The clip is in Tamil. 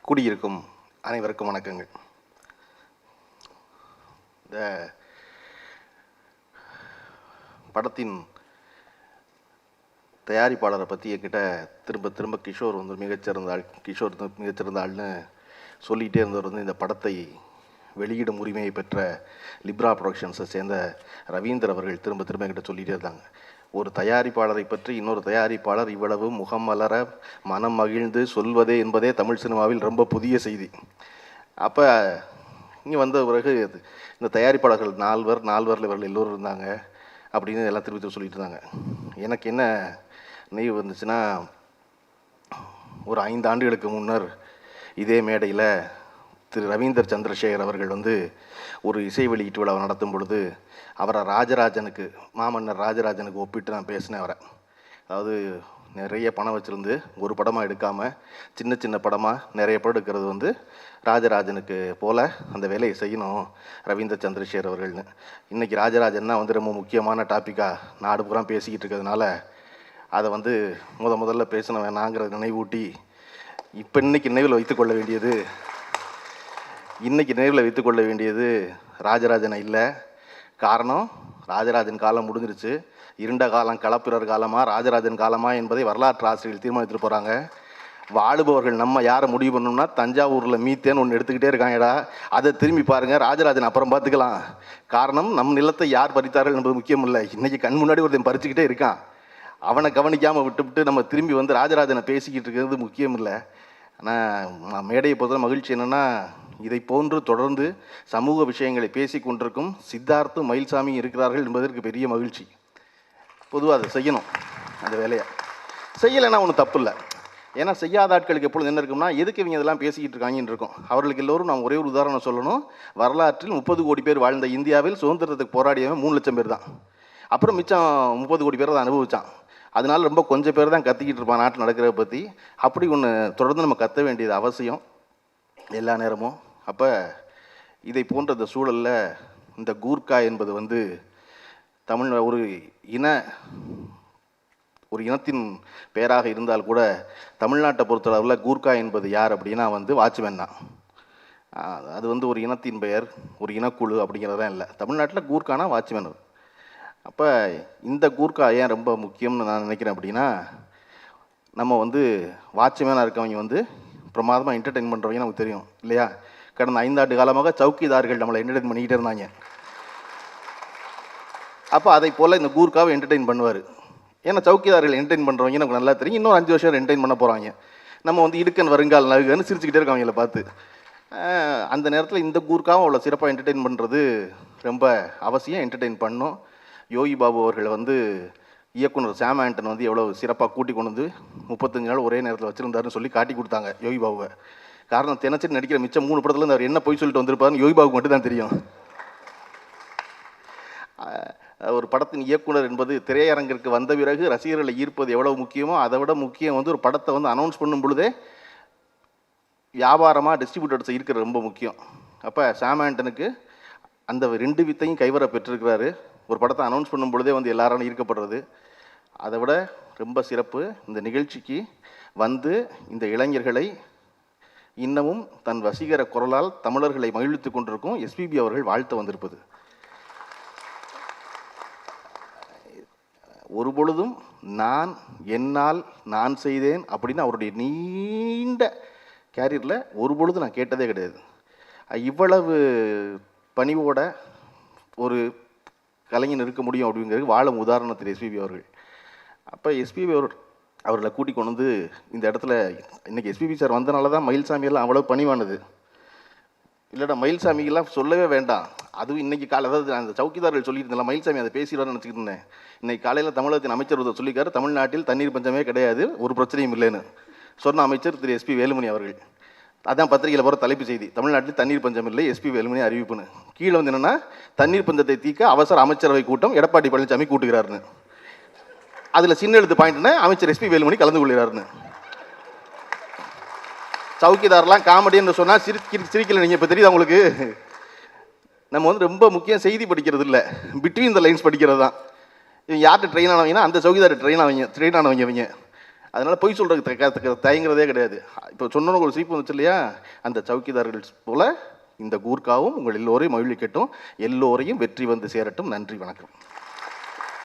கூடியிருக்கும் அனைவருக்கும் வணக்கங்கள். இந்த படத்தின் தயாரிப்பாளரை பற்றி என்கிட்ட திரும்ப திரும்ப கிஷோர் மிகச்சிறந்த ஆள்னு சொல்லிகிட்டே இருந்தவர் இந்த படத்தை வெளியிடும் உரிமையை பெற்ற லிப்ரா ப்ரொடக்ஷன்ஸை சேர்ந்த ரவீந்தர் அவர்கள் திரும்ப திரும்ப என்கிட்ட சொல்லிகிட்டே இருந்தாங்க. ஒரு தயாரிப்பாளரை பற்றி இன்னொரு தயாரிப்பாளர் இவ்வளவு முகம் மலர மனம் மகிழ்ந்து சொல்வதே என்பதே தமிழ் சினிமாவில் ரொம்ப புதிய செய்தி. அப்போ இங்கே வந்த பிறகு இந்த தயாரிப்பாளர்கள் நால்வரில் இவர்கள் எல்லோரும் இருந்தாங்க அப்படின்னு எல்லாம் திருப்பி சொல்லிட்டு இருந்தாங்க. எனக்கு என்ன நினைவு வந்துச்சுன்னா, ஒரு 5 ஆண்டுகளுக்கு முன்னர் இதே மேடையில் திரு ரவீந்தர் சந்திரசேகர் அவர்கள் ஒரு இசை வெளியீட்டு விழாவை நடத்தும் பொழுது அவரை மாமன்னர் ராஜராஜனுக்கு ஒப்பிட்டு நான் பேசினேன். அதாவது நிறைய பணம் வச்சுருந்து ஒரு படமாக எடுக்காமல் சின்ன சின்ன படமாக நிறைய படம் எடுக்கிறது ராஜராஜனுக்கு போல் அந்த வேலையை செய்யணும் ரவீந்தர் சந்திரசேகர் அவர்கள்னு. இன்றைக்கி ராஜராஜன் தான் ரொம்ப முக்கியமான டாப்பிக்காக நாடு பூரா பேசிக்கிட்டு இருக்கிறதுனால அதை முதல்ல பேசணும் வேணாங்கிறத நினைவூட்டி இன்னைக்கு நினைவில் வைத்துக்கொள்ள வேண்டியது ராஜராஜனை இல்லை. காரணம், ராஜராஜன் காலம் முடிஞ்சிருச்சு. இருண்ட காலம் களப்பிரர் காலமா ராஜராஜன் காலமா என்பதை வரலாற்று ஆசிரியர்கள் தீர்மானித்துட்டு போகிறாங்க. வாழுபவர்கள் நம்ம யாரை முடிவு பண்ணோம்னா, தஞ்சாவூரில் மீத்தேன்னு ஒன்று எடுத்துக்கிட்டே இருக்காங்கடா, அதை திரும்பி பாருங்கள், ராஜராஜன் அப்புறம் பார்த்துக்கலாம். காரணம், நம் நிலத்தை யார் பறித்தார்கள் என்பது முக்கியம் இல்லை. இன்றைக்கி கண் முன்னாடி ஒருத்தன் பறிச்சுக்கிட்டே இருக்கான். அவனை கவனிக்காமல் விட்டுவிட்டு நம்ம திரும்பி ராஜராஜனை பேசிக்கிட்டு இருக்கிறது முக்கியம் இல்லை. ஆனால் மேடையை பொறுத்த மகிழ்ச்சி என்னென்னா, இதை போன்று தொடர்ந்து சமூக விஷயங்களை பேசி கொண்டிருக்கும் சித்தார்த்தும் மயில்சாமி இருக்கிறார்கள் என்பதற்கு பெரிய மகிழ்ச்சி. பொதுவாக அதை செய்யணும், அந்த வேலையை செய்யலைன்னா ஒன்றும் தப்பு இல்லை. ஏன்னா செய்யாத ஆட்களுக்கு எப்பொழுது என்ன இருக்கும்னா, எதுக்கு இவங்க இதெல்லாம் பேசிக்கிட்டு இருக்காங்கன்னு இருக்கும். அவர்களுக்கு எல்லோரும் நான் ஒரே ஒரு உதாரணம் சொல்லணும். வரலாற்றில் 30 கோடி பேர் வாழ்ந்த இந்தியாவில் சுதந்திரத்துக்கு போராடியவன் 3 லட்சம் பேர் தான். அப்புறம் மிச்சம் 30 கோடி பேர் தான் அனுபவித்தான். அதனால ரொம்ப கொஞ்சம் பேர் தான் கத்திக்கிட்டு இருப்பான் நாட்டில் நடக்கிறத பற்றி. அப்படி ஒன்று தொடர்ந்து நம்ம கத்த வேண்டியது அவசியம் எல்லா நேரமும். அப்போ இதை போன்ற இந்த சூழலில் இந்த கூர்க்கா என்பது தமிழ் ஒரு இனத்தின் பெயராக இருந்தால் கூட தமிழ்நாட்டை பொறுத்தளவில் கூர்க்கா என்பது யார் அப்படின்னா வாட்ச்மேன் தான். அது ஒரு இனத்தின் பெயர், ஒரு இனக்குழு அப்படிங்கிறதான் இல்லை. தமிழ்நாட்டில் கூர்க்கானா வாட்ச்மேன். அப்போ இந்த கூர்க்கா ஏன் ரொம்ப முக்கியம்னு நான் நினைக்கிறேன் அப்படின்னா, நம்ம வாட்ச்மேனாக இருக்கவங்க பிரமாதமாக என்டர்டெயின் பண்ணுறவங்க நமக்கு தெரியும் இல்லையா. கடந்த 5 ஆண்டு காலமாக சவுக்கிதார்கள் நம்மளை என்டர்டெயின் பண்ணிக்கிட்டே இருந்தாங்க. அப்போ அதை போல் இந்த கூர்க்காவை என்டர்டெயின் பண்ணுவார். ஏன்னா சவுக்கிதார்கள் என்டர்டெயின் பண்ணுறவங்க நமக்கு நல்லா தெரியும். இன்னொரு 5 வருஷம் என்டர்டெயின் பண்ண போகிறாங்க. நம்ம இடுக்கன் வருங்கால் நகுன்னு சிரிச்சுக்கிட்டே இருக்கோம் அவங்கள பார்த்து. அந்த நேரத்தில் இந்த கூர்க்காவும் அவ்வளோ சிறப்பாக என்டர்டெயின் பண்ணுறது ரொம்ப அவசியம். என்டர்டெயின் பண்ணணும். யோகி பாபு அவர்கள் இயக்குனர் சாம் ஆண்டன் எவ்வளோ சிறப்பாக கூட்டி கொண்டு 35 நாள் ஒரே நேரத்தில் வச்சுருந்தாருன்னு சொல்லி காட்டி கொடுத்தாங்க யோகி பாபுவை. காரணம், தினச்சரி நடிக்கிற மிச்சம் 3 படத்தில் அவர் என்ன போய் சொல்லிட்டு வந்திருப்பாருன்னு யோகி பாபுக்கு மட்டும் தான் தெரியும். ஒரு படத்தின் இயக்குனர் என்பது திரையரங்கிற்கு வந்த பிறகு ரசிகர்களை ஈர்ப்பது எவ்வளோ முக்கியமோ அதை விட முக்கியம் ஒரு படத்தை அனௌன்ஸ் பண்ணும் பொழுதே வியாபாரமாக டிஸ்ட்ரிபியூட்டர்ஸை இருக்கிறது ரொம்ப முக்கியம். அப்போ சாம் ஆண்டனுக்கு அந்த 2 வித்தையும் கைவர பெற்றிருக்கிறாரு. ஒரு படத்தை அனௌன்ஸ் பண்ணும் பொழுதே எல்லாராலும் ஈர்க்கப்படுறது. அதை விட ரொம்ப சிறப்பு, இந்த நிகழ்ச்சிக்கு இந்த இளைஞர்களை இன்னமும் தன் வசீகர குரலால் தமிழர்களை மகிழ்வித்துக் கொண்டிருக்கும் எஸ்பிபி அவர்கள் வாழ்த்து வந்திருப்பது. ஒரு பொழுதும் என்னால் நான் செய்தேன் அப்படின்னு அவருடைய நீண்ட கேரியரில் ஒரு பொழுது நான் கேட்டதே கிடையாது. இவ்வளவு பணிவோட ஒரு கலைஞன் இருக்க முடியும் அப்படிங்கிறது வாழும் உதாரணத்தில் எஸ்பிபி அவர்கள். அப்போ எஸ்பிபி அவர்களை கூட்டி கொண்டு இந்த இடத்துல இன்றைக்கி எஸ்பிபி சார் வந்தனால தான் மயில்சாமியெல்லாம் அவ்வளோ பணிவானது. இல்லைடா, மயில்சாமிக்கெல்லாம் சொல்லவே வேண்டாம். அதுவும் இன்றைக்கி அதாவது அந்த சவுக்கிதார்கள் சொல்லிட்டு இருந்தால மயில்சாமி அதை பேசிடுவார்னு நினச்சிக்கிட்டு இருந்தேன். இன்றைக்கி காலையில் தமிழகத்தின் அமைச்சர் சொல்லியிருக்காரு, தமிழ்நாட்டில் தண்ணீர் பஞ்சமே கிடையாது, ஒரு பிரச்சனையும் இல்லைன்னு சொன்ன அமைச்சர் திரு எஸ்பி வேலுமணி அவர்கள். அதான் பத்திரிகையில் போகிற தலைப்பு செய்தி, தமிழ்நாட்டில் தண்ணீர் பஞ்சம் இல்லை, எஸ்பி வேலுமணி அறிவிப்புன்னு. கீழே என்னென்னா, தண்ணீர் பஞ்சத்தை தீர்க்க அவசர அமைச்சரவை கூட்டம் எடப்பாடி பழனிசாமி கூட்டுகிறாருன்னு. அதில் சின்ன எழுத்து பாயிண்ட்னா அமைச்சர் எஸ்பி வேலுமணி கலந்து கொள்கிறாருன்னு. சவுக்கிதாரெலாம் காமெடின்னு சொன்னால் சிரிக்கல. நீங்கள் இப்போ தெரியுது அவங்களுக்கு. நம்ம ரொம்ப முக்கியம் செய்தி படிக்கிறது இல்லை, பிட்வீன் த லைன்ஸ் படிக்கிறது தான். இவங்க யார்கிட்ட ட்ரெயின் ஆனவங்கன்னா அந்த சவுக்கிதார் ட்ரெயின் ஆனவங்க இவங்க. அதனால் பொய் சொல்கிறதுக்கு தயங்குறதே கிடையாது. இப்போ சொன்னோன்னு ஒரு சீப்பு வந்துச்சு இல்லையா, அந்த சவுக்கிதார்கள் போல் இந்த கூர்க்காவும் உங்கள் எல்லோரையும் மகிழ்விக்கட்டும், எல்லோரையும் வெற்றி வந்து சேரட்டும். நன்றி, வணக்கம்.